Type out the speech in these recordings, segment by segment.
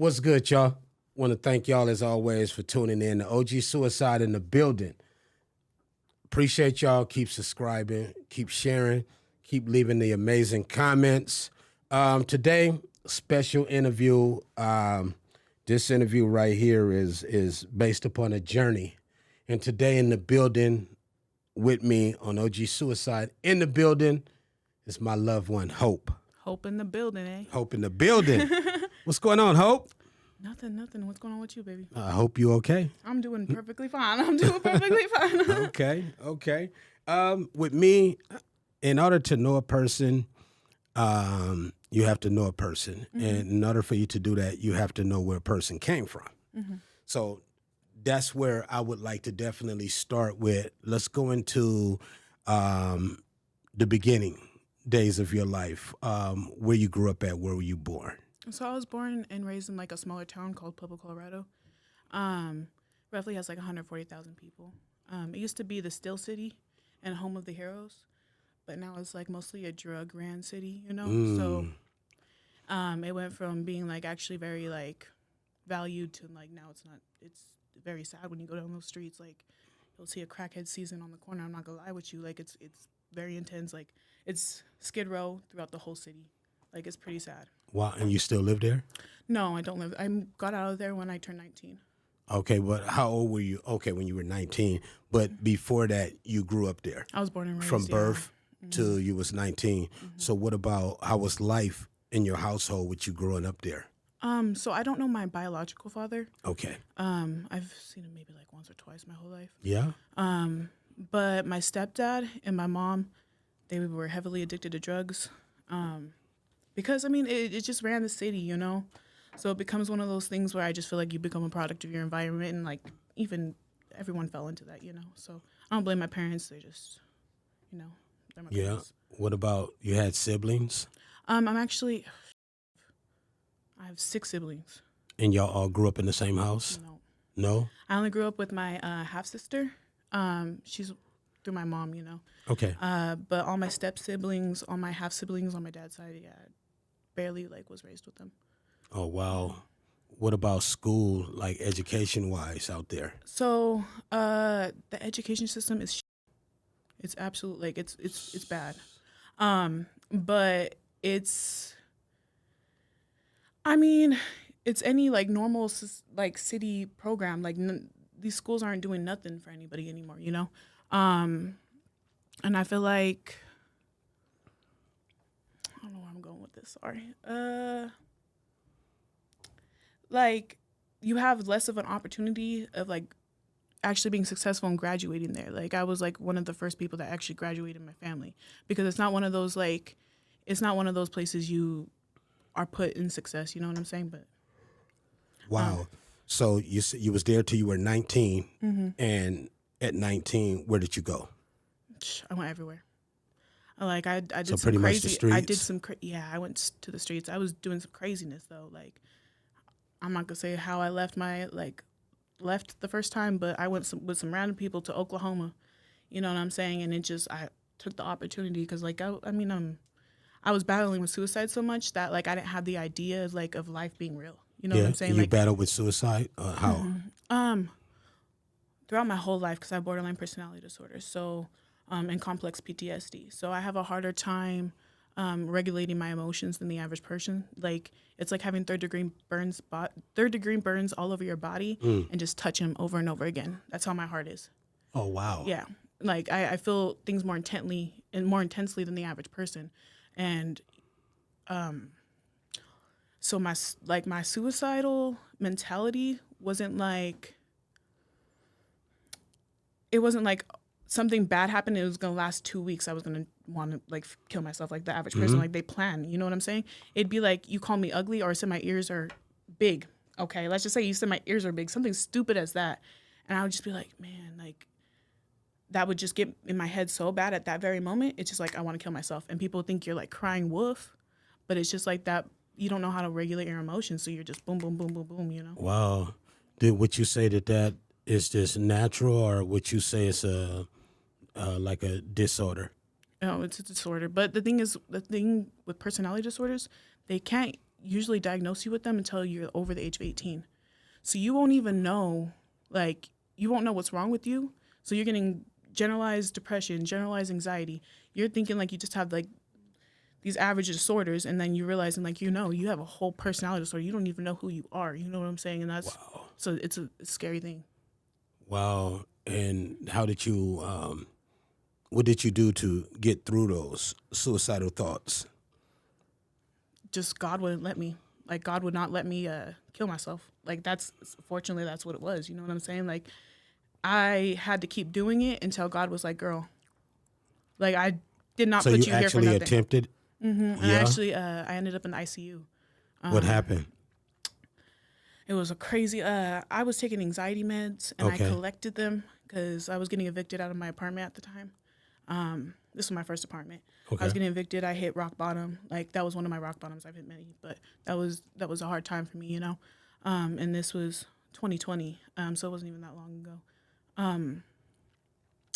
What's good, y'all? Want to thank y'all as always for tuning in to OG Cuicide in the building. Appreciate y'all. Keep subscribing, keep sharing, keep leaving the amazing comments. Today, special interview. This interview right here is based upon a journey. And today in the building with me on OG Cuicide in the building is my loved one, Hope. Hope in the building, eh? Hope in the building. What's going on, Hope? Nothing. What's going on with you, baby? I hope you okay. I'm doing perfectly fine. Okay. With me, in order to know a person, you have to know a person. Mm-hmm. And in order for you to do that, you have to know where a person came from. Mm-hmm. So that's where I would like to definitely start with. Let's go into the beginning days of your life, where you grew up at, where were you born? So I was born and raised in like a smaller town called Pueblo, Colorado. Roughly has like 140,000 people. It used to be the Still City and home of the heroes, but now it's like mostly a drug ran city, you know? So it went from being like actually very like valued to like now it's not. It's very sad when you go down those streets. Like you'll see a crackhead season on the corner. I'm not gonna lie with you. Like it's very intense. Like it's Skid Row throughout the whole city. Like it's pretty sad. Wow, and you still live there? No, I don't live. I got out of there when I turned 19. Okay, but how old were you? Okay, when you were 19. But before that, you grew up there? I was born and raised, from birth to you was 19. Mm-hmm. So what about, how was life in your household with you growing up there? So I don't know my biological father. Okay. I've seen him maybe like once or twice my whole life. Yeah? But my stepdad and my mom, they were heavily addicted to drugs. Because, I mean, it just ran the city, you know? So it becomes one of those things where I just feel like you become a product of your environment, and, like, even everyone fell into that, you know? So I don't blame my parents. They just, you know, they're my parents. What about, you had siblings? I have 6 siblings. And y'all all grew up in the same house? No? I only grew up with my half-sister. She's through my mom, you know? Okay. But all my step-siblings, all my half-siblings on my dad's side, yeah, barely, like, was raised with them. Oh, wow. What about school, like, education-wise out there? So, the education system is it's absolute, like, it's bad. But it's, I mean, it's any, like, normal, like, city program. Like, these schools aren't doing nothing for anybody anymore, you know? And I feel like, I don't know where I'm going with this, sorry. Like, you have less of an opportunity of, like, actually being successful and graduating there. Like, I was, like, one of the first people that actually graduated in my family. Because it's not one of those, like, it's not one of those places you are put in success, you know what I'm saying? But wow. So you was there till you were 19, mm-hmm. And at 19, where did you go? I went everywhere. Like, I did so some pretty crazy. Much the streets? I did some. I went to the streets. I was doing some craziness though. Like, I'm not gonna say how I left the first time, but I went with some random people to Oklahoma. You know what I'm saying? And I took the opportunity because, like, I was battling with suicide so much that, like, I didn't have the idea of life being real. You know what I'm saying? You battled with suicide? How? Mm-hmm. Throughout my whole life, because I have borderline personality disorder, so and complex PTSD. So I have a harder time regulating my emotions than the average person. Like, it's like having third-degree burns all over your body and just touch them over and over again. That's how my heart is. Oh, wow. Yeah. Like, I feel things more intensely than the average person. And so my suicidal mentality wasn't like, it wasn't like something bad happened. It was going to last 2 weeks. I was going to want to, like, kill myself like the average person. Like, they plan, you know what I'm saying? It'd be like, you call me ugly or said my ears are big. Okay, let's just say you said my ears are big, something stupid as that. And I would just be like, man, like, that would just get in my head so bad at that very moment. It's just like, I want to kill myself. And people think you're like crying wolf, but it's just like that. You don't know how to regulate your emotions. So you're just boom, boom, boom, boom, boom, you know? Wow. Would you say that is just natural, or would you say it's like a disorder? No, it's a disorder. But the thing with personality disorders, they can't usually diagnose you with them until you're over the age of 18. So you won't even know, like, you won't know what's wrong with you. So you're getting generalized depression, generalized anxiety. You're thinking like you just have like these average disorders, and then you realizing like, you have a whole personality disorder. You don't even know who you are. You know what I'm saying? And that's, Wow. so it's a scary thing. Wow. And how did you, what did you do to get through those suicidal thoughts? Just God wouldn't let me. Like, God would not let me kill myself. Like, fortunately, that's what it was. You know what I'm saying? Like, I had to keep doing it until God was like, girl, like, I did not So put you you here for actually nothing. attempted? And Yeah. I ended up in the ICU. What happened? It was a crazy, I was taking anxiety meds, and Okay. I collected them because I was getting evicted out of my apartment at the time. This was my first apartment. Okay. I was getting evicted. I hit rock bottom. Like, that was one of my rock bottoms. I've hit many, but that was a hard time for me, you know? And this was 2020, so it wasn't even that long ago.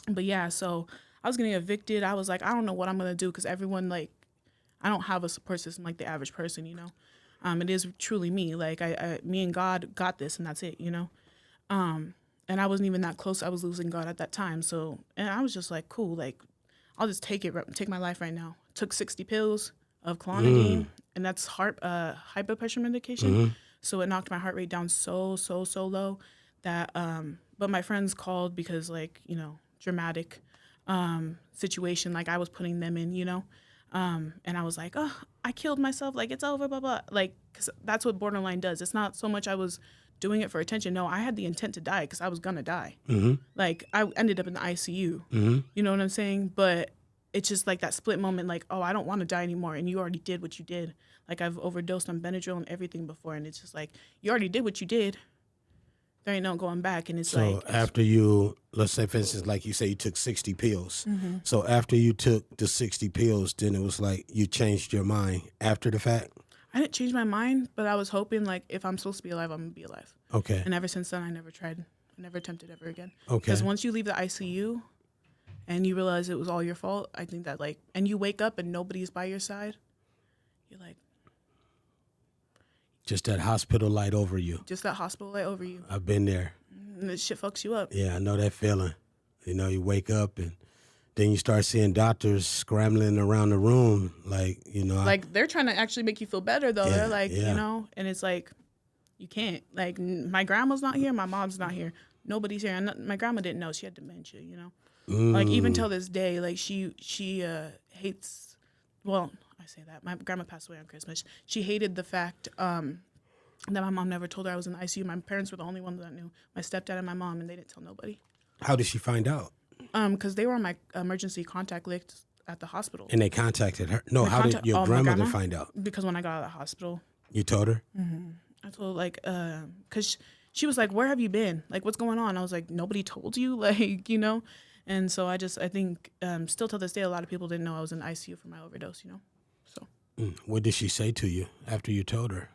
But yeah, so I was getting evicted. I was like, I don't know what I'm going to do, because everyone, like, I don't have a support system like the average person, you know? It is truly me. Like, me and God got this, and that's it, you know? And I wasn't even that close. I was losing God at that time. So, and I was just like, cool, like, I'll just take my life right now. Took 60 pills of clonidine, and that's high blood pressure medication. So it knocked my heart rate down so low that, but my friends called because, like, dramatic situation, like I was putting them in, and I was like, oh, I killed myself, like, it's over, blah, blah. Like, because that's what borderline does. It's not so much I was doing it for attention. No, I had the intent to die because I was going to die. Like, I ended up in the ICU. You know what I'm saying? But it's just like that split moment, like, oh, I don't want to die anymore. And you already did what you did. Like, I've overdosed on Benadryl and everything before. And it's just like, you already did what you did. There ain't no going back. And it's So like, after you, let's say, for instance, like you say, you took 60 pills. So after you took the 60 pills, then it was like you changed your mind after the fact? I didn't change my mind, but I was hoping, like, if I'm supposed to be alive, I'm going to be alive. Okay. And ever since then, I never tried. I never attempted ever again. Okay. Because once you leave the ICU and you realize it was all your fault, I think that, like, and you wake up and nobody's by your side, you're like, Just that hospital light over you. just that hospital light over you. I've been there. And this shit fucks you up. Yeah, I know that feeling. You know, you wake up and then you start seeing doctors scrambling around the room, like, Like, they're trying to actually make you feel better, though. Yeah, They're like, yeah. and it's like, you can't. Like, my grandma's not here. My mom's not here. Nobody's here. And my grandma didn't know. She had dementia, Like, even till this day, like, she hates, well, I say that. My grandma passed away on Christmas. She hated the fact that my mom never told her I was in the ICU. My parents were the only ones that knew. My stepdad and my mom, and they didn't tell nobody. How did she find out? Because they were on my emergency contact list at the hospital. And they contacted her? No, They how did contact- your my grandmother grandma? find out? Because when I got out of the hospital, You told her? I told, like, because she was like, where have you been? Like, what's going on? I was like, nobody told you? Like, And so I think still till this day, a lot of people didn't know I was in ICU for my overdose, So. What did she say to you after you told her?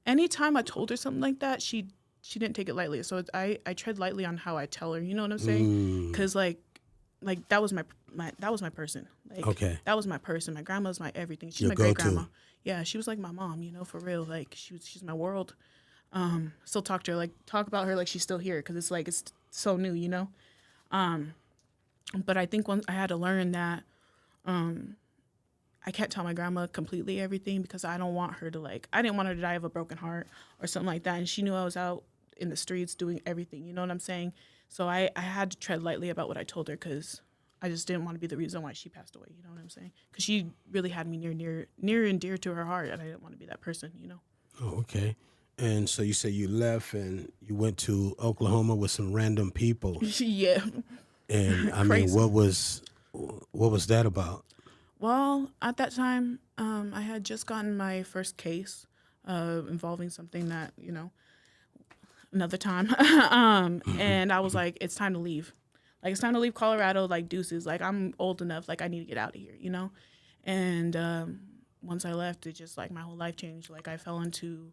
Anytime I told her something like that, she didn't take it lightly. So I tread lightly on how I tell her, you know what I'm saying? Because, like that was my person. Like, Okay. that was my person. My grandma's my everything. She's Your my great go-to. grandma. Yeah, she was like my mom, for real. Like, she's my world. Still talk to her, like, talk about her like she's still here, because it's like, it's so new, But I think once I had to learn that I can't tell my grandma completely everything, because I don't want her to, like, I didn't want her to die of a broken heart or something like that. And she knew I was out in the streets doing everything, you know what I'm saying? So I had to tread lightly about what I told her, because I just didn't want to be the reason why she passed away, you know what I'm saying? Because she really had me near and dear to her heart, and I didn't want to be that person, Oh, okay. And so you say you left and you went to Oklahoma with some random people. Yeah. And I mean, Crazy. what was that about? Well, at that time, I had just gotten my first case involving something that, another time. And I was like, it's time to leave. Like, it's time to leave Colorado, like, deuces. Like, I'm old enough. Like, I need to get out of here, And once I left, it just, like, my whole life changed. Like, I fell into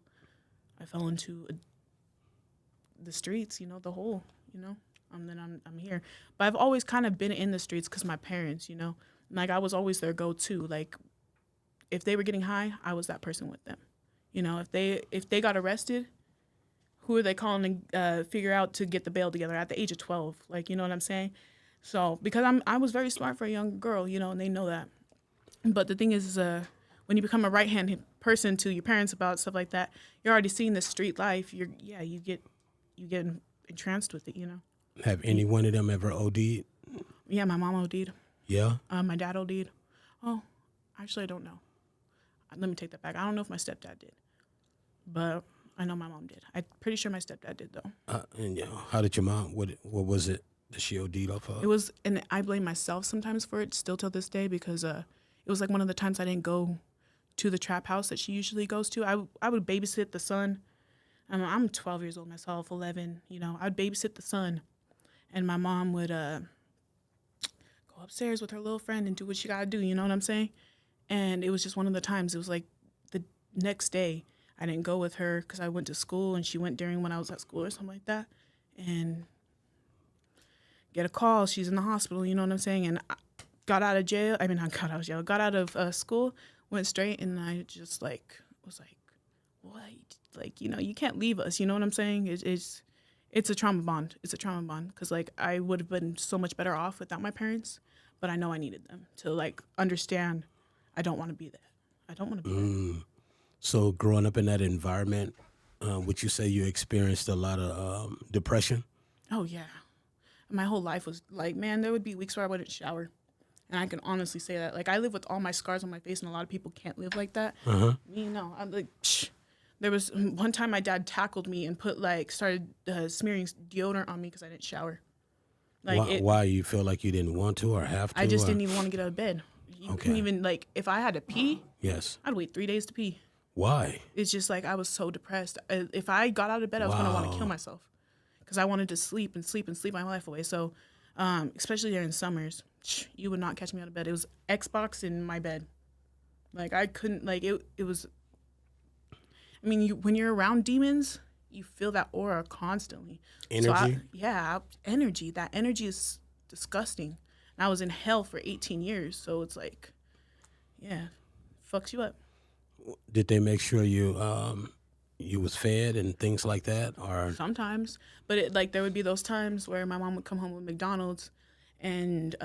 the streets, the hole, and then I'm here. But I've always kind of been in the streets because my parents, like, I was always their go-to. Like, if they were getting high, I was that person with them. You know, if they got arrested, who are they calling to figure out to get the bail together at the age of 12? Like, you know what I'm saying? So because I was very smart for a young girl, you know, and they know that. But the thing is, when you become a right-hand person to your parents about stuff like that, you're already seeing the street life. You get entranced with it, you know. Have any one of them ever OD'd? Yeah, my mom OD'd. Yeah? My dad OD'd. Oh, actually, I don't know. Let me take that back. I don't know if my stepdad did, but I know my mom did. I'm pretty sure my stepdad did, though. And how did your mom? What was it that she OD'd off of? It was, and I blame myself sometimes for it, still till this day, because it was like one of the times I didn't go to the trap house that she usually goes to. I would babysit the son. I'm 12 years old myself, 11. You know, I'd babysit the son, and my mom would go upstairs with her little friend and do what she gotta do. You know what I'm saying? And it was just one of the times. It was like the next day I didn't go with her because I went to school, and she went during when I was at school or something like that, and get a call. She's in the hospital. You know what I'm saying? And I got out of jail. I mean, I got out of jail. Got out of school, went straight, and I just was like, what? Like, you know, you can't leave us. You know what I'm saying? It's a trauma bond. It's a trauma bond because, like, I would have been so much better off without my parents, but I know I needed them to, like, understand I don't want to be there. I don't want to be there. So growing up in that environment, would you say you experienced a lot of depression? Oh, yeah. My whole life was like, man, there would be weeks where I wouldn't shower. And I can honestly say that. Like, I live with all my scars on my face, and a lot of people can't live like that. Me, no. I'm like, psh. There was one time my dad tackled me and started smearing deodorant on me because I didn't shower. Like, why? You feel like you didn't want to or have to? I just didn't even want to get out of bed. You couldn't even, like, if I had to pee, yes, I'd wait 3 days to pee. Why? It's just like I was so depressed. If I got out of bed, I was going to want to kill myself because I wanted to sleep my life away. So, especially during summers, you would not catch me out of bed. It was Xbox in my bed. Like, I couldn't, like, it was... I mean, when you're around demons, you feel that aura constantly. Energy? Energy. That energy is disgusting. And I was in hell for 18 years, so it's like, yeah, fucks you up. Did they make sure you was fed and things like that, or sometimes? But there would be those times where my mom would come home with McDonald's, and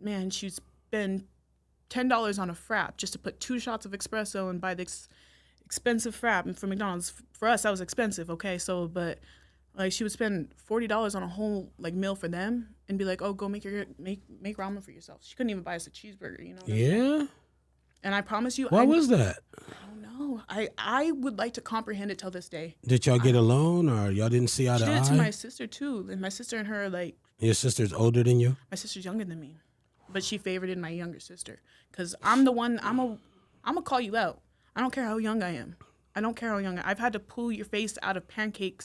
man, she'd spend $10 on a frap just to put 2 shots of espresso and buy the expensive frap from McDonald's. For us, that was expensive, okay? So, but like, she would spend $40 on a whole like meal for them and be like, "Oh, go make ramen for yourself." She couldn't even buy us a cheeseburger, you know? Yeah. And I promise you, why was that? I don't know. I would like to comprehend it till this day. Did y'all get along, or y'all didn't see eye to eye? She did it to my sister too, and my sister and her are like. Your sister's older than you? My sister's younger than me, but she favorited my younger sister because I'm the one. I'm gonna call you out. I don't care how young I am. I don't care how young I've had to pull your face out of pancake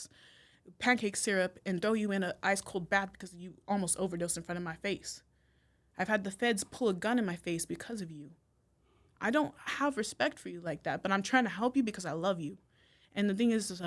syrup and throw you in an ice cold bath because you almost overdosed in front of my face. I've had the feds pull a gun in my face because of you. I don't have respect for you like that, but I'm trying to help you because I love you. And the thing is,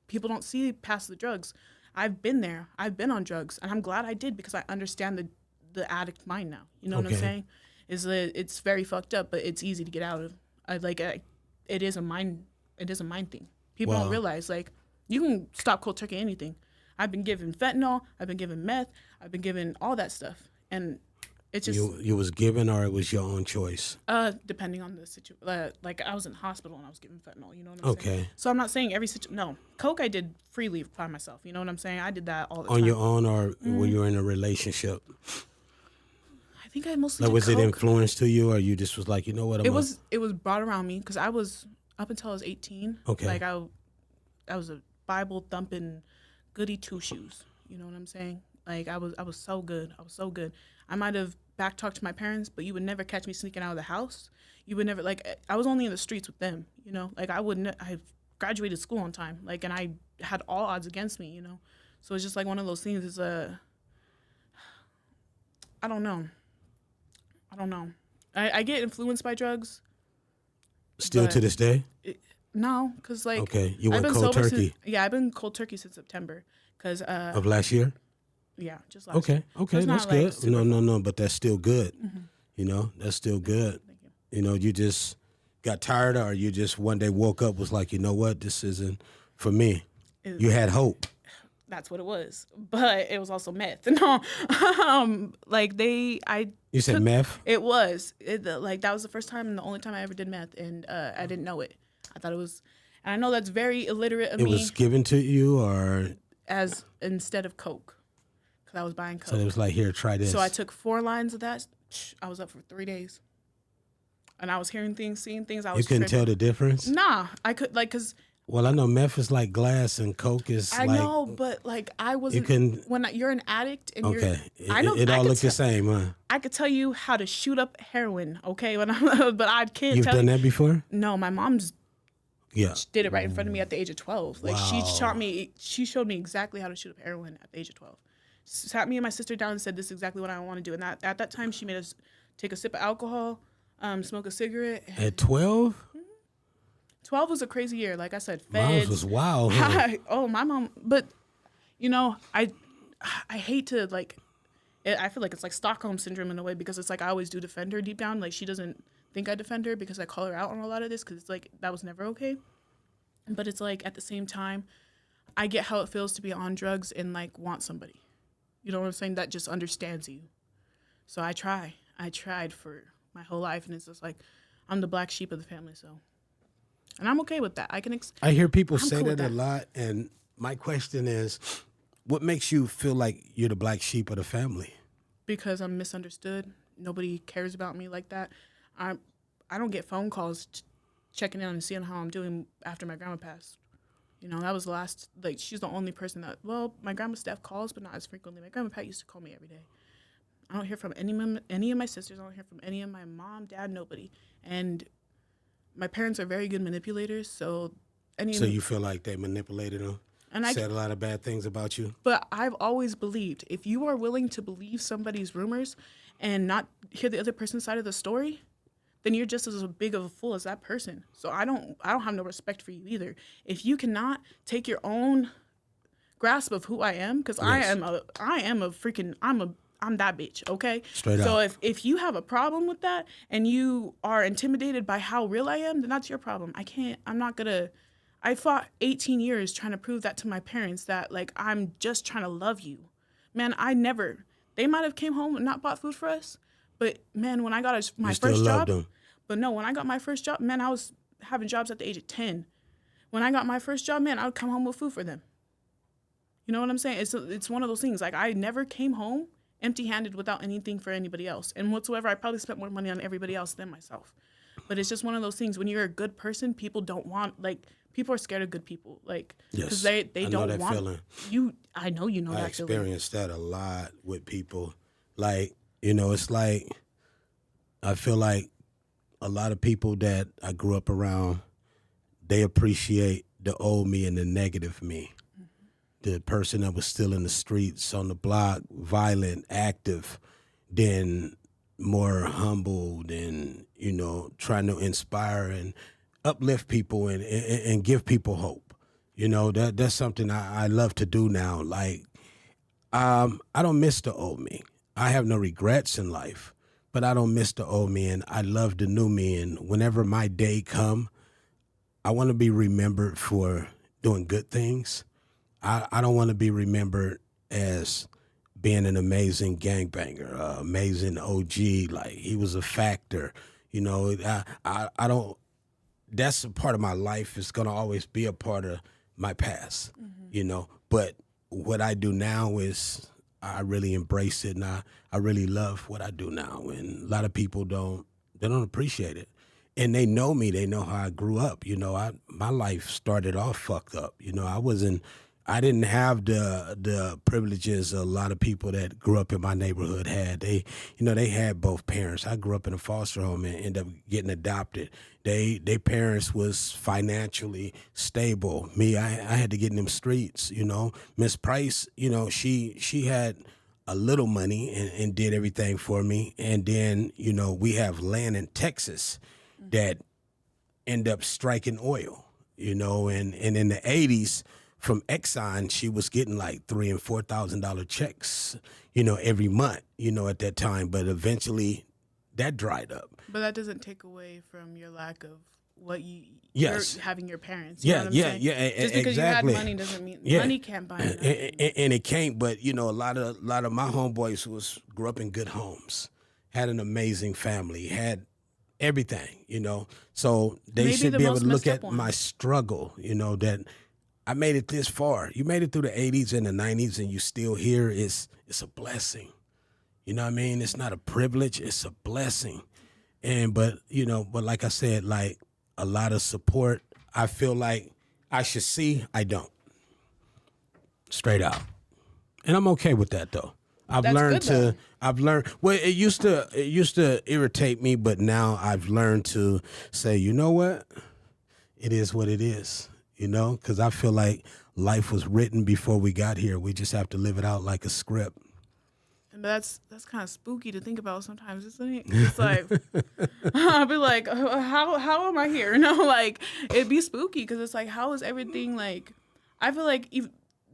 people don't see past the drugs. I've been there. I've been on drugs, and I'm glad I did because I understand the addict mind now. You know what I'm saying? It's very fucked up, but it's easy to get out of. It is a mind thing. People don't realize, like, you can stop cold turkey anything. I've been given fentanyl, I've been given meth, I've been given all that stuff, and it's just you was given, or it was your own choice. Depending on the situation. Like, I was in hospital and I was given fentanyl. You know what I'm saying? Okay. So I'm not saying every situation. No, coke I did freely by myself. You know what I'm saying? I did that all the time. On your own, or were you in a relationship? I think I mostly. Like, was coke. it influence to you, or you just was like, you know what? It was brought around me because I was up until I was 18. Okay. Like, I was a Bible thumping goody two shoes. You know what I'm saying? Like, I was so good. I was so good. I might have backtalked to my parents, but you would never catch me sneaking out of the house. You would never, like, I was only in the streets with them, you know? Like, I graduated school on time, like, and I had all odds against me, you know? So it's just like one of those things is, I don't know. I get influenced by drugs. Still to this day? No, because, like... Okay, you went cold turkey. I've been cold turkey since September. Cause, of last year? Yeah, just last year. Okay, so that's good. No, but that's still good. Mm-hmm. You know, that's still good. Thank you. You know, you just got tired, or you just one day woke up was like, you know what, this isn't for me? It- You had hope. That's what it was, but it was also meth. No, like You said meth? It was like that was the first time and the only time I ever did meth, and I didn't know it. I thought it was, and I know that's very illiterate of It me. was given to you, or As instead of coke, because I was buying coke. so it was like, here, try this. So I took 4 lines of that. I was up for 3 days, and I was hearing things, seeing things. I was You couldn't tripping. tell the difference? Nah, I could cause Well, I know meth is like glass and coke is I like. know, but like I wasn't. couldn't- When you're an addict and Okay. you're, I know It I all could looked the tell- same, huh? I could tell you how to shoot up heroin, okay? But I can't You've tell done you. that before? No, my mom's Yeah. did it right in front of me at the age of 12. Like Wow. she showed me exactly how to shoot up heroin at the age of 12. Sat me and my sister down and said, "This is exactly what I want to do." And at that time, she made us take a sip of alcohol, smoke a cigarette. At 12? 12 was a crazy year. Like I said, Mine feds. was wild, huh? Oh, my mom. But you know, I hate to like. I feel like it's like Stockholm syndrome in a way, because it's like I always do defend her deep down. Like she doesn't think I defend her because I call her out on a lot of this, because it's like that was never okay. But it's like at the same time, I get how it feels to be on drugs and like want somebody. You know what I'm saying? That just understands you. So I tried for my whole life, and it's just like I'm the black sheep of the family. So, and I'm okay with that. I hear people say cool with that a that. lot, and my question is, what makes you feel like you're the black sheep of the family? Because I'm misunderstood. Nobody cares about me like that. I don't get phone calls checking in and seeing how I'm doing after my grandma passed. You know, that was the last, like, she's the only person that, well, my grandma Steph calls, but not as frequently. My grandma Pat used to call me every day. I don't hear from any of my sisters. I don't hear from any of my mom, dad, nobody. And my parents are very good manipulators, so So you feel like they manipulated them, and said a lot of bad things about you? But I've always believed if you are willing to believe somebody's rumors and not hear the other person's side of the story, then you're just as big of a fool as that person. So I don't have no respect for you either. If you cannot take your own grasp of who I am, because Yes. I'm that bitch, okay? Straight so up. if you have a problem with that and you are intimidated by how real I am, then that's your problem. I fought 18 years trying to prove that to my parents that like I'm just trying to love you. Man, they might have came home and not bought food for us, but man, when I got my You still first loved job, them. but no, when I got my first job, man, I was having jobs at the age of 10. When I got my first job, man, I would come home with food for them. You know what I'm saying? It's one of those things. Like I never came home empty-handed without anything for anybody else. And whatsoever, I probably spent more money on everybody else than myself. But it's just one of those things. When you're a good person, people are scared of good people. Like, because Yes, they I don't know that want feeling. you. I know you know I that feeling. experienced that a lot with people. Like, it's like I feel like a lot of people that I grew up around, they appreciate the old me and the negative me. The person that was still in the streets, on the block, violent, active, then more humbled and, trying to inspire and uplift people and give people hope. That's something I love to do now. Like, I don't miss the old me. I have no regrets in life, but I don't miss the old me, and I love the new me. And whenever my day come, I want to be remembered for doing good things. I don't want to be remembered as being an amazing gangbanger, amazing OG. Like he was a factor, I don't. That's a part of my life. It's gonna always be a part of my past, But what I do now is I really embrace it, and I really love what I do now. And a lot of people don't appreciate it. And they know me. They know how I grew up. My life started off fucked up. I didn't have the privileges a lot of people that grew up in my neighborhood had. They had both parents. I grew up in a foster home and ended up getting adopted. They parents was financially stable. Me, I had to get in them streets. Miss Price, she had a little money and did everything for me. And then, we have land in Texas that end up striking oil, and in the 80s from Exxon, she was getting like $3,000 and $4,000 checks, every month, at that time. But eventually that dried up. But that doesn't take away from your lack of what you Yes. you're having your parents. You know what I'm saying? Just because exactly. you had money doesn't mean Yeah. money can't buy nothing. And it can't. But you know, a lot of my homeboys grew up in good homes, had an amazing family, had everything. You know, so they Maybe should the be able most to look messed at up one. my struggle. You know, that I made it this far. You made it through the 80s and the 90s, and you still here. It's a blessing. You know what I mean? It's not a privilege. It's a blessing. But like I said, like a lot of support, I feel like I should see, I don't. Straight out. And I'm okay with that though. I've learned well, it used to irritate me, but now I've learned to say, you know what? It is what it is. You know, because I feel like life was written before we got here. We just have to live it out like a script. But that's kind of spooky to think about sometimes, isn't it? It's like I'll be like, how am I here? You know, like it'd be spooky because it's like, how is everything like? I feel like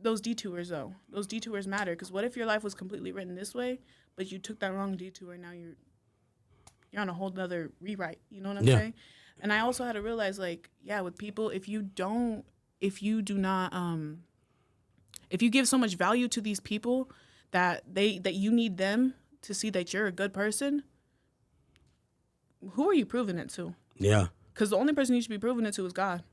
those detours matter because what if your life was completely written this way, but you took that wrong detour and now you're on a whole nother rewrite. You know what I'm saying? And I also had to realize like, yeah, with people, if you give so much value to these people that you need them to see that you're a good person, who are you proving it to? Yeah. Because the only person you should be proving it to is God.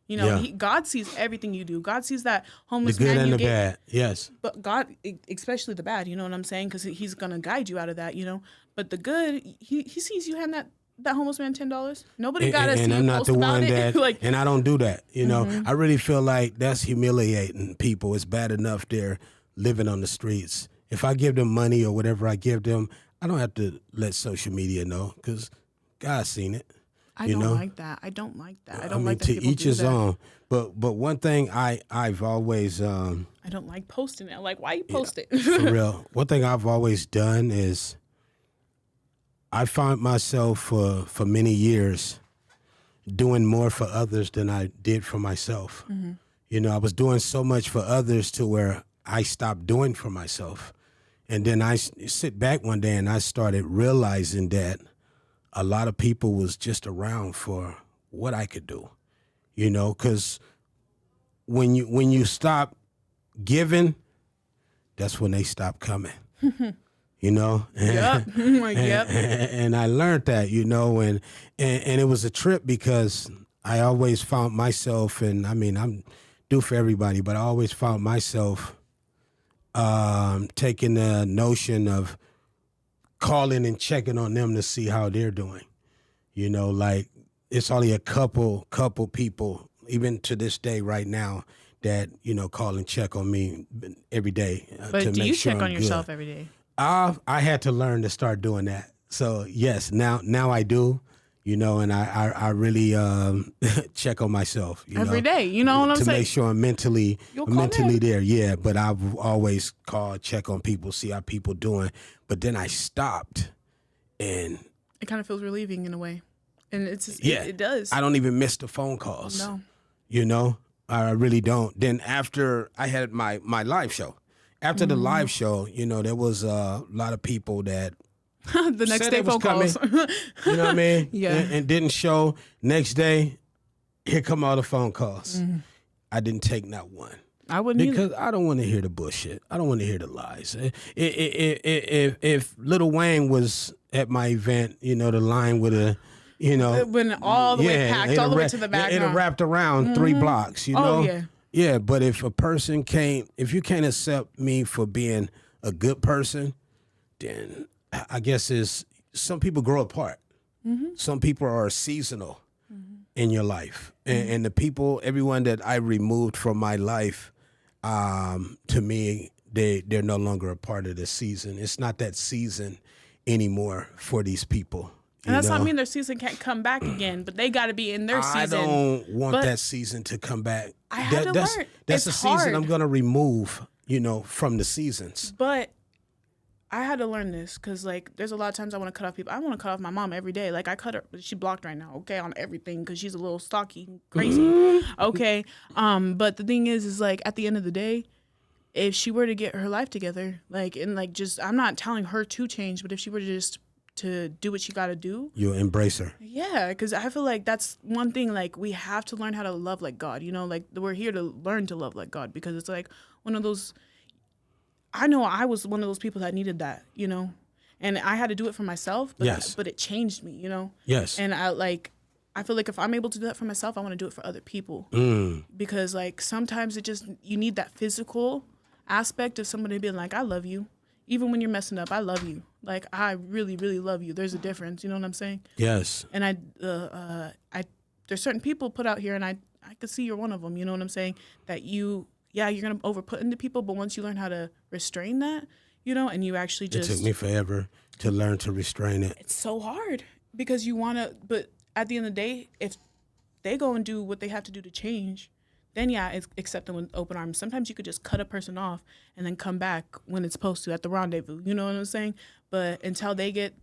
You know, God sees everything you do. God sees that homeless man. The good and the bad, yes. But God, especially the bad, you know what I'm saying? Because he's going to guide you out of that, you know. But the good, he sees you hand that homeless man $10. Nobody got to see you post about it. And I'm not the one that, like, and I don't do that. You know, I really feel like that's humiliating people. It's bad enough they're living on the streets. If I give them money or whatever I give them, I don't have to let social media know because God's seen it. I don't like that. I don't like that to people each his own. But one thing I've always I don't like posting it. Like, why you post it? For real. One thing I've always done is I found myself for many years doing more for others than I did for myself. Mm-hmm. You know, I was doing so much for others to where I stopped doing for myself. And then I sit back one day and I started realizing that a lot of people was just around for what I could do, you know, because when you stop giving, that's when they stop coming, you know. Yep. And I learned that, you know, and it was a trip because I always found myself, and I mean, I'm due for everybody, but I always found myself taking the notion of calling and checking on them to see how they're doing. You know, like it's only a couple people, even to this day right now, that, you know, call and check on me every day. But do you check on yourself every day? I had to learn to start doing that. So yes, now I do, you know, and I really check on myself every day. You know what I'm saying? To make sure I'm mentally there. Yeah, but I've always called, check on people, see how people doing. But then I stopped, and it kind of feels relieving in a way, and it's just, it does. I don't even miss the phone calls. No, you know, I really don't. Then after I had my live show, after the live show, you know, there was a lot of people that the next day phone calls. You know what I mean? Yeah. And didn't show. Next day, here come all the phone calls. I didn't take not one. I wouldn't because either. I don't want to hear the bullshit. I don't want to hear the lies. If Lil Wayne was at my event, you know, the line would have, you know, when all the way packed, all the way to the back. It have wrapped around 3 blocks, you know. Oh yeah. Yeah, but if a person if you can't accept me for being a good person, then I guess some people grow apart. Some people are seasonal in your life, and the people, everyone that I removed from my life, to me, they're no longer a part of the season. It's not that season anymore for these people. And that's not mean their season can't come back again, but they got to be in their season. I don't want that season to come back. I had to learn. That's a season I'm going to remove, you know, from the seasons. But I had to learn this because, like, there's a lot of times I want to cut off people. I want to cut off my mom every day. Like, I cut her. She blocked right now, okay, on everything because she's a little stocky, crazy, okay? But the thing is like, at the end of the day, if she were to get her life together, like, and, like, just, I'm not telling her to change, but if she were to just to do what you got to do. You embrace her. Yeah, because I feel like that's one thing. Like, we have to learn how to love like God. You know, like we're here to learn to love like God, because it's like one of those. I know I was one of those people that needed that. You know, and I had to do it for myself. But, Yes. But it changed me. You know. Yes. And I feel like if I'm able to do that for myself, I want to do it for other people. Because like sometimes you need that physical aspect of somebody being like, I love you. Even when you're messing up, I love you. Like, I really, really love you. There's a difference. You know what I'm saying? Yes. And there's certain people put out here, and I could see you're one of them. You know what I'm saying? That you're going to overput into people, but once you learn how to restrain that, you know, and you actually just. It took me forever to learn to restrain it. It's so hard because you want to, but at the end of the day, if they go and do what they have to do to change, then accept them with open arms. Sometimes you could just cut a person off and then come back when it's supposed to at the rendezvous. You know what I'm saying? But until they get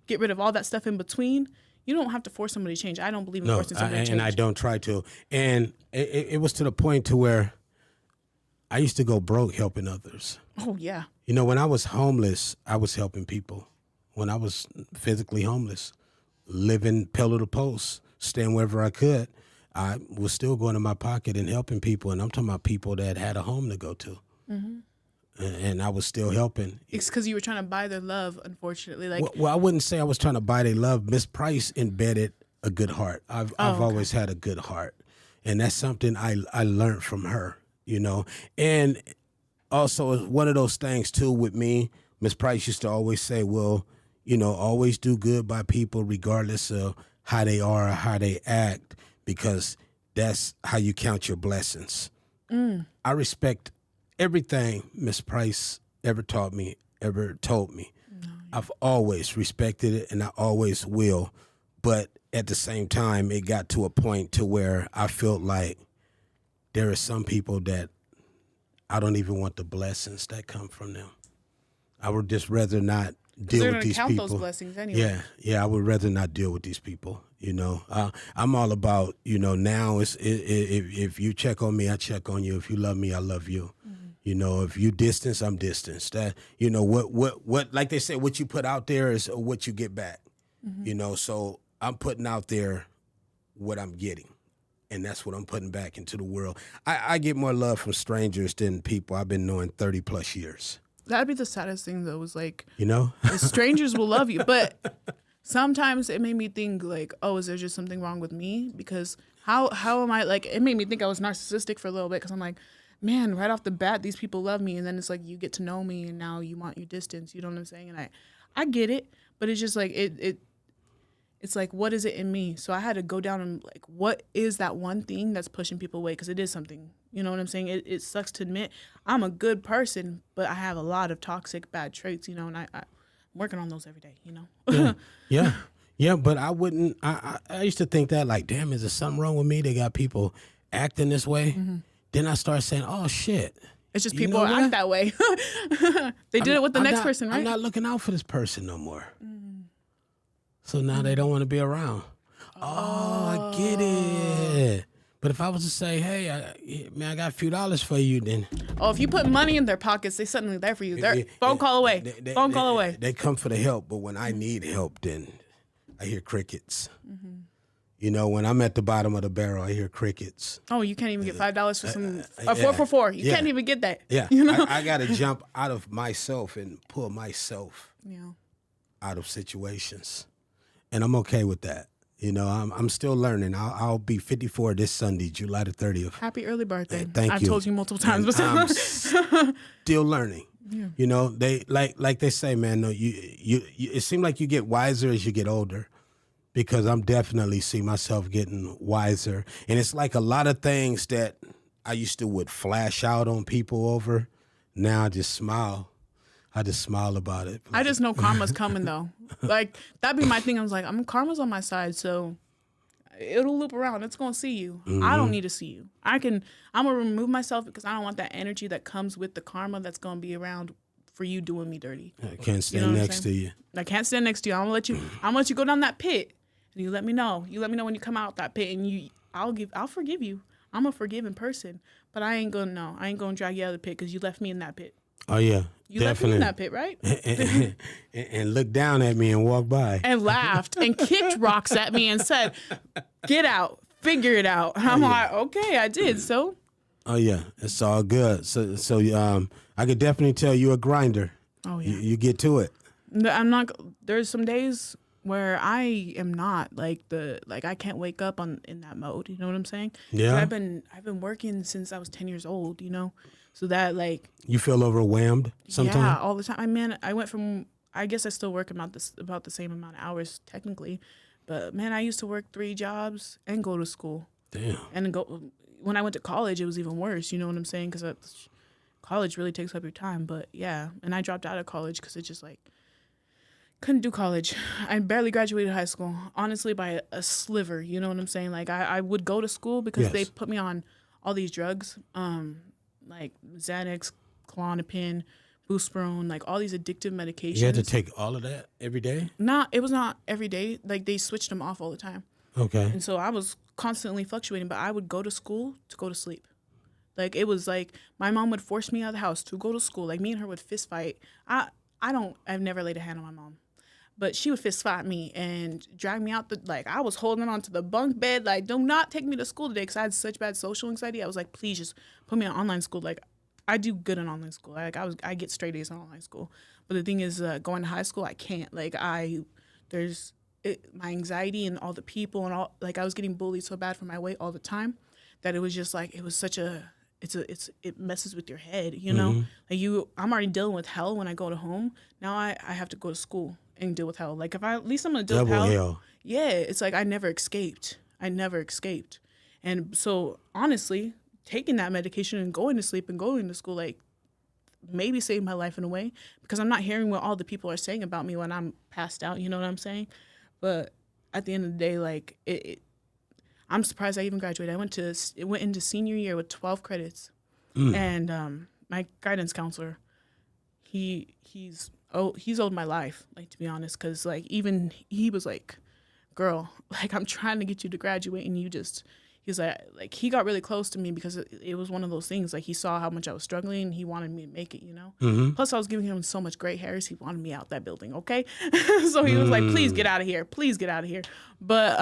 rid of all that stuff in between, you don't have to force somebody to change. I don't believe in forcing somebody to change. And I don't try to. And it was to the point to where I used to go broke helping others. Oh, yeah. You know, when I was homeless, I was helping people. When I was physically homeless, living pillar to post, staying wherever I could, I was still going in my pocket and helping people. And I'm talking about people that had a home to go to. Mm-hmm. And I was still helping. It's because you were trying to buy their love, unfortunately. Like, well, I wouldn't say I was trying to buy their love. Miss Price embedded a good heart. I've always had a good heart. And that's something I learned from her, you know. And also one of those things, too, with me, Miss Price used to always say, well, you know, always do good by people regardless of how they are or how they act, because that's how you count your blessings. I respect everything Miss Price ever taught me, ever told me. I've always respected it, and I always will. But at the same time, it got to a point to where I felt like there are some people that I don't even want the blessings that come from them. I would just rather not deal with these people. Those blessings anyway. Yeah, I would rather not deal with these people. You know, I'm all about, you know, now if you check on me, I check on you. If you love me, I love you. Mm-hmm. You know, if you distance, I'm distance. That, you know, what like they say, what you put out there is what you get back. Mm-hmm. You know, so I'm putting out there what I'm getting, and that's what I'm putting back into the world. I get more love from strangers than people I've been knowing 30 plus years. That'd be the saddest thing, though, is like, you know, strangers will love you, but sometimes it made me think like, oh, is there just something wrong with me? Because how am I, like, it made me think I was narcissistic for a little bit, because I'm like, man, right off the bat, these people love me, and then it's like you get to know me, and now you want your distance. You know what I'm saying? And I get it, but it's just like it's like, what is it in me? So I had to go down and like, what is that one thing that's pushing people away? Because it is something. You know what I'm saying? It sucks to admit I'm a good person, but I have a lot of toxic, bad traits, you know, and I'm working on those every day, you know? Yeah, but I wouldn't, I used to think that, like, damn, is there something wrong with me? They got people acting this way. Mm-hmm. Then I start saying, oh, shit. It's just people act that way. They did it with the next person, right? I'm not looking out for this person no more. Mm. So now they don't want to be around. Oh, I get it. But if I was to say, hey, I got a few dollars for you, then. Oh, if you put money in their pockets, they suddenly there for you. They're phone call away. Phone call away. They come for the help, but when I need help, then I hear crickets. Mm-hmm. You know, when I'm at the bottom of the barrel, I hear crickets. Oh, you can't even get $5 for some, or 4 for 4. You can't even get that. Yeah, you know? I got to jump out of myself and pull myself out of situations. And I'm okay with that. You know, I'm still learning. I'll be 54 this Sunday, July the 30th. Happy early birthday. Thank you. I've told you multiple times. But I'm still learning. Yeah. You know, they like they say, man, no, you it seems like you get wiser as you get older, because I'm definitely see myself getting wiser. And it's like a lot of things that I used to would flash out on people over. Now I just smile. I just smile about it. I just know karma's coming, though. Like, that'd be my thing. I was like, karma's on my side, so it'll loop around. It's going to see you. Mm-hmm. I don't need to see you. I'm going to remove myself because I don't want that energy that comes with the karma that's going to be around for you doing me dirty. I can't stand next to you. I can't stand next to you. I'm going to let you go down that pit, and you let me know. You let me know when you come out that pit, and I'll forgive you. I'm a forgiving person, but I ain't going to drag you out of the pit because you left me in that pit. Oh yeah, You left me in that pit, right? and looked down at me and walked by. And laughed and kicked rocks at me and said, "Get out, figure it out." And I'm like, "Okay, I did." So. Oh yeah, it's all good. So I could definitely tell you're a grinder. Oh yeah. You get to it. I'm not. There's some days where I am not I can't wake up in that mode. You know what I'm saying? Yeah. I've been working since I was 10 years old. You know, so that like. You feel overwhelmed sometimes? Yeah, all the time. I went from. I guess I still work about the same amount of hours technically, but man, I used to work 3 jobs and go to school. Damn. And go when I went to college, it was even worse. You know what I'm saying? Because college really takes up your time. But yeah, and I dropped out of college because it just like. Couldn't do college. I barely graduated high school, honestly, by a sliver. You know what I'm saying? Like, I would go to school because they put me on all these drugs, like Xanax, Klonopin, Buspirone, like all these addictive medications. You had to take all of that every day? It was not every day. Like, they switched them off all the time. Okay. And so I was constantly fluctuating, but I would go to school to go to sleep. Like, it was like my mom would force me out of the house to go to school. Like, me and her would fist fight. I've never laid a hand on my mom. But she would fist fight me and drag me out I was holding on to the bunk bed, like, do not take me to school today because I had such bad social anxiety. I was like, please just put me in online school. Like, I do good in online school. Like, I get straight A's in online school. But the thing is, going to high school, I can't. Like, my anxiety and all the people and all, like, I was getting bullied so bad for my weight all the time that it was just like, it was such a, it messes with your head, you know? Like, I'm already dealing with hell when I go to home. Now I have to go to school and deal with hell. Like, at least I'm gonna deal with hell. Yeah, it's like I never escaped. And so honestly, taking that medication and going to sleep and going to school, like, maybe saved my life in a way because I'm not hearing what all the people are saying about me when I'm passed out. You know what I'm saying? But at the end of the day, like, I'm surprised I even graduated. I went into senior year with 12 credits, and my guidance counselor, he's owed my life, like, to be honest, because like even he was like, girl, like, I'm trying to get you to graduate and he's like he got really close to me because it was one of those things, like, he saw how much I was struggling and he wanted me to make it, you know. Plus I was giving him so much gray hairs, he wanted me out that building, okay. So he was like, please get out of here, but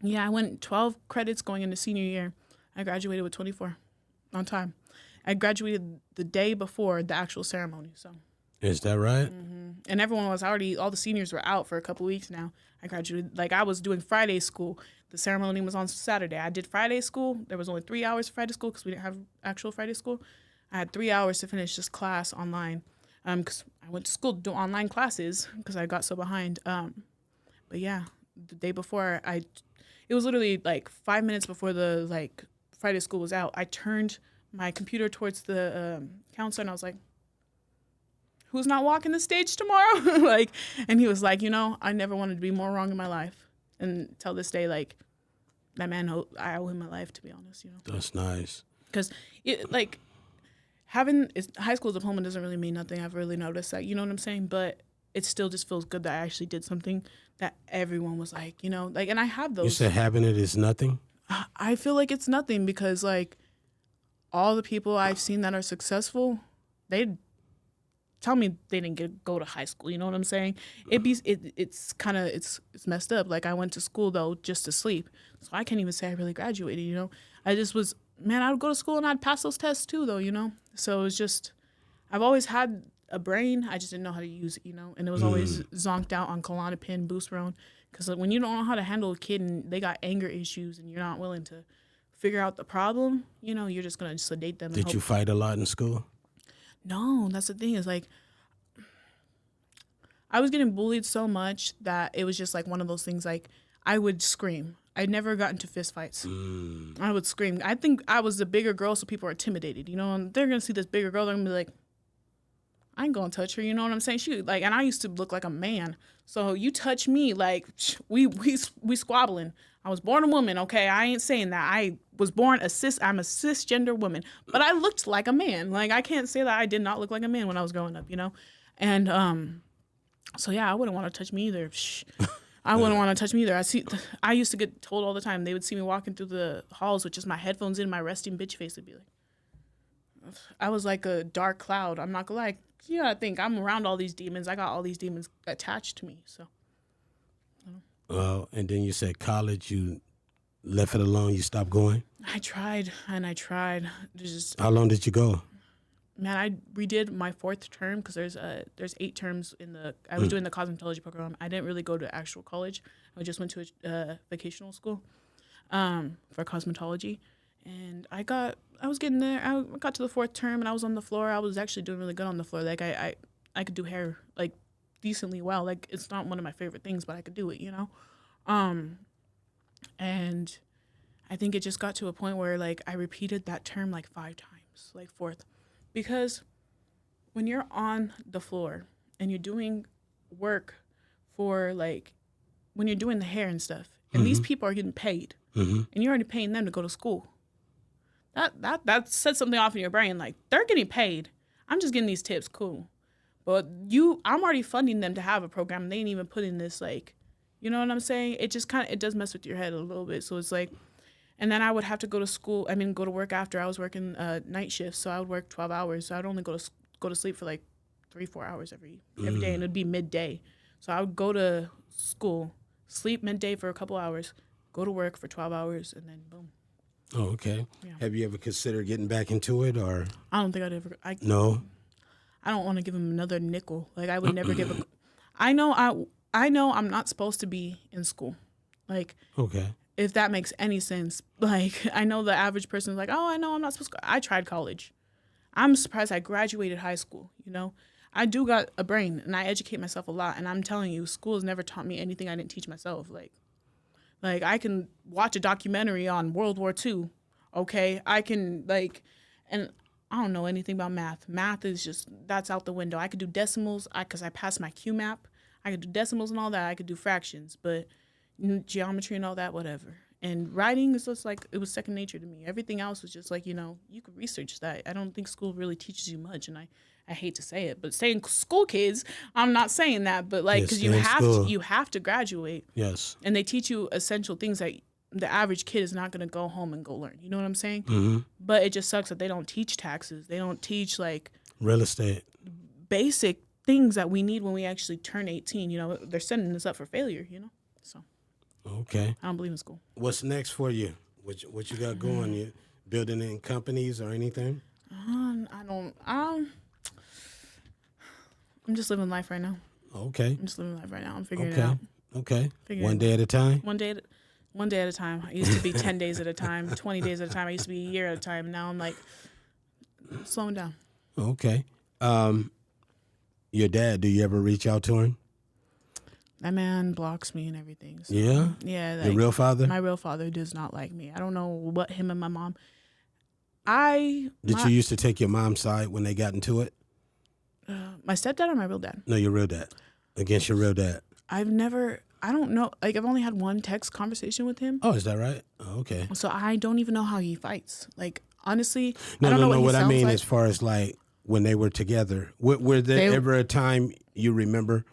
yeah, I went 12 credits going into senior year. I graduated with 24 on time. I graduated the day before the actual ceremony, so. Is that right? And everyone was all the seniors were out for a couple weeks now. I graduated, like, I was doing Friday school. The ceremony was on Saturday. I did Friday school. There was only 3 hours of Friday school because we didn't have actual Friday school. I had 3 hours to finish this class online because I went to school to do online classes because I got so behind. But yeah, the day before, it was literally like 5 minutes before the, like, Friday school was out. I turned my computer towards the counselor and I was like, who's not walking the stage tomorrow? Like, and he was like, you know, I never wanted to be more wrong in my life. And till this day, like, that man, I owe him my life, to be honest, you know. That's nice. Because, like, having a high school diploma doesn't really mean nothing. I've really noticed that, you know what I'm saying? But it still just feels good that I actually did something that everyone was like, you know, like, and I have those. You said having it is nothing? I feel like it's nothing because, like, all the people I've seen that are successful, they tell me they didn't go to high school. You know what I'm saying? It's messed up. Like, I went to school though just to sleep, so I can't even say I really graduated. You know, I just was, man, I would go to school and I'd pass those tests too though. You know, so it was just, I've always had a brain. I just didn't know how to use it. You know, and it was always zonked out on Klonopin, Buspirone, because when you don't know how to handle a kid and they got anger issues and you're not willing to figure out the problem, you know, you're just gonna sedate them. Did you fight a lot in school? No, that's the thing is, like, I was getting bullied so much that it was just like one of those things, like, I would scream. I never got into fist fights. I would scream. I think I was the bigger girl, so people are intimidated, you know, and they're going to see this bigger girl, they're going to be like, I ain't going to touch her, you know what I'm saying? She, like, and I used to look like a man, so you touch me, like, we squabbling. I was born a woman, okay? I ain't saying that. I was born I'm a cisgender woman, but I looked like a man. Like, I can't say that I did not look like a man when I was growing up, you know? And so yeah, I wouldn't want to touch me either. I wouldn't want to touch me either. I used to get told all the time. They would see me walking through the halls with just my headphones in, my resting bitch face. They'd be like, I was like a dark cloud. I'm not gonna lie. You gotta think I'm around all these demons. I got all these demons attached to me. So And then you said college, you left it alone. You stopped going. I tried and I tried. How long did you go? Man, I redid my 4th term because there's 8 terms in the. I was doing the cosmetology program. I didn't really go to actual college. I just went to a vocational school for cosmetology, and I was getting there. I got to the 4th term and I was on the floor. I was actually doing really good on the floor. Like I could do hair like decently well. Like it's not one of my favorite things, but I could do it, you know. And I think it just got to a point where like I repeated that term like 5 times, like 4th. Because when you're on the floor and you're doing work for like, when you're doing the hair and stuff, and these people are getting paid, and you're already paying them to go to school, that sets something off in your brain. Like, they're getting paid. I'm just getting these tips, cool. But I'm already funding them to have a program. They ain't even putting this, like, you know what I'm saying? It just it does mess with your head a little bit. So it's like, and then I would have to go to work after. I was working night shifts, so I would work 12 hours. So I'd only go to sleep for like 3-4 hours every day, and it'd be midday. So I would go to school, sleep midday for a couple hours, go to work for 12 hours, and then boom. Oh, okay. Yeah. Have you ever considered getting back into it, or? I don't think I'd ever. No. I don't want to give him another nickel. Like I would never give a. I know I'm not supposed to be in school, like. Okay. If that makes any sense. Like, I know the average person is like, oh, I know I'm not supposed to. I tried college. I'm surprised I graduated high school, you know? I do got a brain, and I educate myself a lot, and I'm telling you, school has never taught me anything I didn't teach myself. Like I can watch a documentary on World War II, okay? I can, like, and I don't know anything about math. Math is just, that's out the window. I could do decimals, because I passed my QMAP. I could do decimals and all that. I could do fractions, but geometry and all that, whatever. And writing is just like, it was second nature to me. Everything else was just like, you know, you could research that. I don't think school really teaches you much, and I hate to say it, but saying school kids, I'm not saying that, but like, because you have to graduate. Yes. And they teach you essential things that the average kid is not going to go home and go learn. You know what I'm saying? Mm-hmm. But it just sucks that they don't teach taxes. They don't teach like real estate, basic things that we need when we actually turn 18. You know, they're setting us up for failure, you know? So. Okay. I don't believe in school. What's next for you? What you got going? You building in companies or anything? I'm just living life right now. Okay. I'm just living life right now. I'm figuring it out. Okay. One day at a time? One day at a time. I used to be 10 days at a time, 20 days at a time. I used to be a year at a time. Now I'm like slowing down. Okay. Your dad, do you ever reach out to him? That man blocks me and everything. So, yeah? Yeah. Like, your real father? My real father does not like me. I don't know what him and my mom. Did you used to take your mom's side when they got into it? My stepdad or my real dad? No, your real dad. Against your real dad. I don't know. Like, I've only had one text conversation with him. Oh, is that right? Oh, okay. So I don't even know how he fights. Like, honestly, I don't know what I mean like. As far as like when they were together. Were there ever a time you remember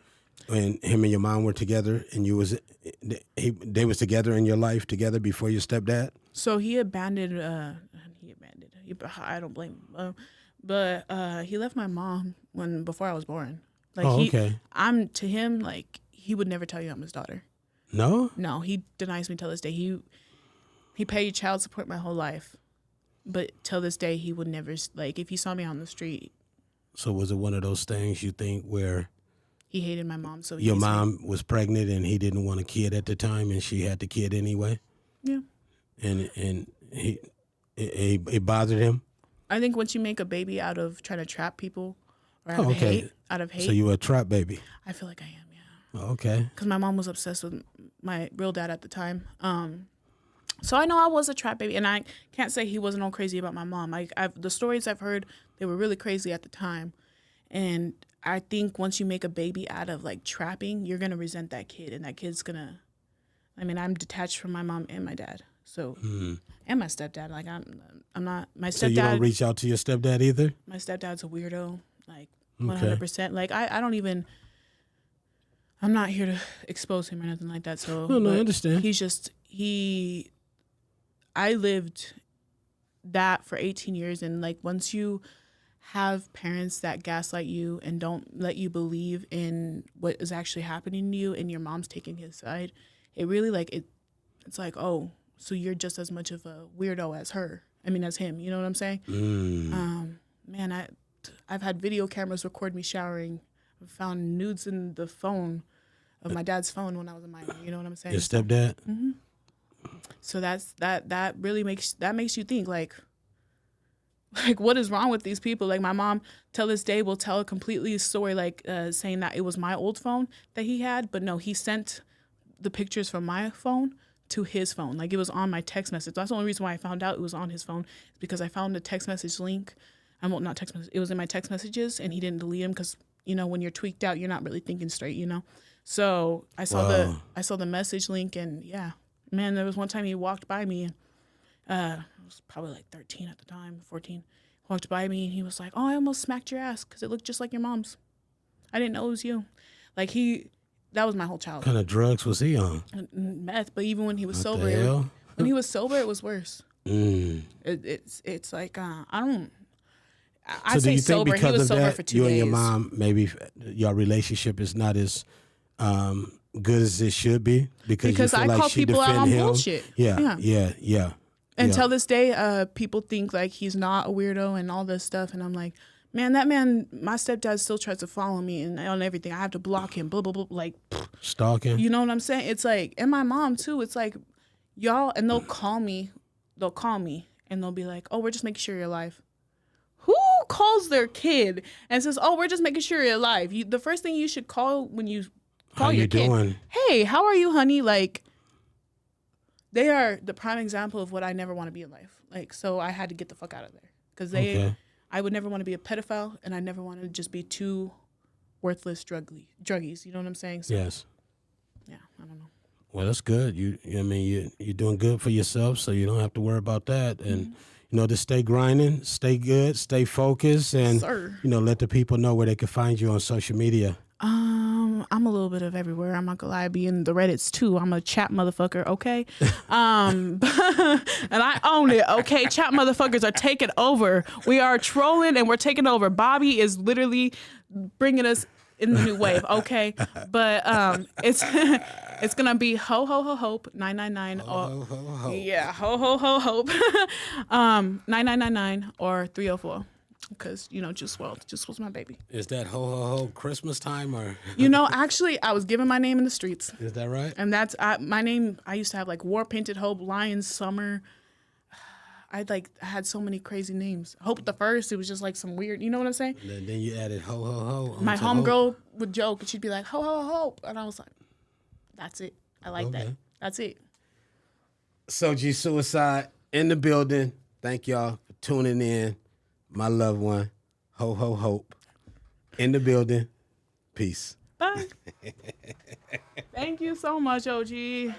when him and your mom were together and they was together in your life together before your stepdad? So he abandoned. I don't blame him. But he left my mom before I was born. Like okay. I'm to him like he would never tell you I'm his daughter. No? No, he denies me till this day. He paid child support my whole life, but till this day he would never like if he saw me on the street. So was it one of those things you think where he hated my mom? So your mom was pregnant and he didn't want a kid at the time, and she had the kid anyway. Yeah. And it bothered him. I think once you make a baby out of trying to trap people, or out of hate. So you were a trap baby. I feel like I am. Yeah. Okay. Because my mom was obsessed with my real dad at the time. So I know I was a trap baby, and I can't say he wasn't all crazy about my mom. The stories I've heard, they were really crazy at the time, and I think once you make a baby out of like trapping, you're gonna resent that kid, and that kid's gonna. I mean, I'm detached from my mom and my dad, so and my stepdad. Like I'm not my stepdad. So you don't reach out to your stepdad either? My stepdad's a weirdo, like 100%. Like I don't even. I'm not here to expose him or nothing like that. So no, I understand. He's just I lived that for 18 years. And like, once you have parents that gaslight you and don't let you believe in what is actually happening to you, and your mom's taking his side, it really like it's like, oh, so you're just as much of a weirdo as her. I mean, as him. You know what I'm saying? Man, I've had video cameras record me showering. I've found nudes in the phone of my dad's phone when I was a minor. You know what I'm saying? Your stepdad? Mm-hmm. So that really makes you think like what is wrong with these people? Like, my mom till this day will tell a completely story, like saying that it was my old phone that he had, but no, he sent the pictures from my phone to his phone. Like, it was on my text message. That's the only reason why I found out it was on his phone, is because I found a text message link. Well, not text message. It was in my text messages, and he didn't delete them because, you know, when you're tweaked out, you're not really thinking straight, you know. So I saw the message link, and yeah, man, there was one time he walked by me, and I was probably like 13 at the time, 14. Walked by me, and he was like, "Oh, I almost smacked your ass because it looked just like your mom's. I didn't know it was you." Like, that was my whole childhood. What kind of drugs was he on? Meth. But even when he was What sober, the hell? when he was sober, it was worse. It's like I So do say you think sober. He because was of sober that, for 2 you days. and your mom, maybe your relationship is not as good as it should be because you feel I like call she people out defend on him? bullshit. Yeah. Until this day, people think like he's not a weirdo and all this stuff, and I'm like, man, my stepdad still tries to follow me and on everything. I have to block him. Blah blah blah. Like, Stalking. you know what I'm saying? It's like, and my mom too. It's like, y'all, and they'll call me, and they'll be like, "Oh, we're just making sure you're alive." Who calls their kid and says, "Oh, we're just making sure you're alive"? The first thing you should call when you call How your you kid, doing? "Hey, how are you, honey?" Like, they are the prime example of what I never want to be in life. Like, so I had to get the fuck out of there, because I would never want to be a pedophile, and I never wanted to just be two worthless druggies. You know what I'm saying? So, Yes. yeah, I don't know. Well, that's good. I mean, you're doing good for yourself, so you don't have to worry about that. And just stay grinding, stay good, stay focused, and Sir. let the people know where they can find you on social media. I'm a little bit of everywhere. I'm not gonna lie. I be in the Reddits too. I'm a chat motherfucker, okay? And I own it, okay? Chat motherfuckers are taking over. We are trolling and we're taking over. Bobby is literally bringing us in the new wave, okay? But it's gonna be ho ho ho hope 999 Ho, ho, ho, ho. Yeah, ho ho ho hope 9999 or 304. Because, Juice WRLD my baby. Is that ho ho ho Christmas time or? Actually, I was given my name in the streets. Is that right? And that's my name. I used to have like War Painted Hope, Lion Summer. I had so many crazy names. Hope the First. It was just like some weird. You know what I'm saying? And then you added ho ho ho. My homegirl would joke and she'd be like ho ho ho hope, and I was like, that's it. I like that. That's it. So OG Cuicide in the building. Thank y'all for tuning in. My loved one, ho ho hope, in the building. Peace. Bye. Thank you so much, OG.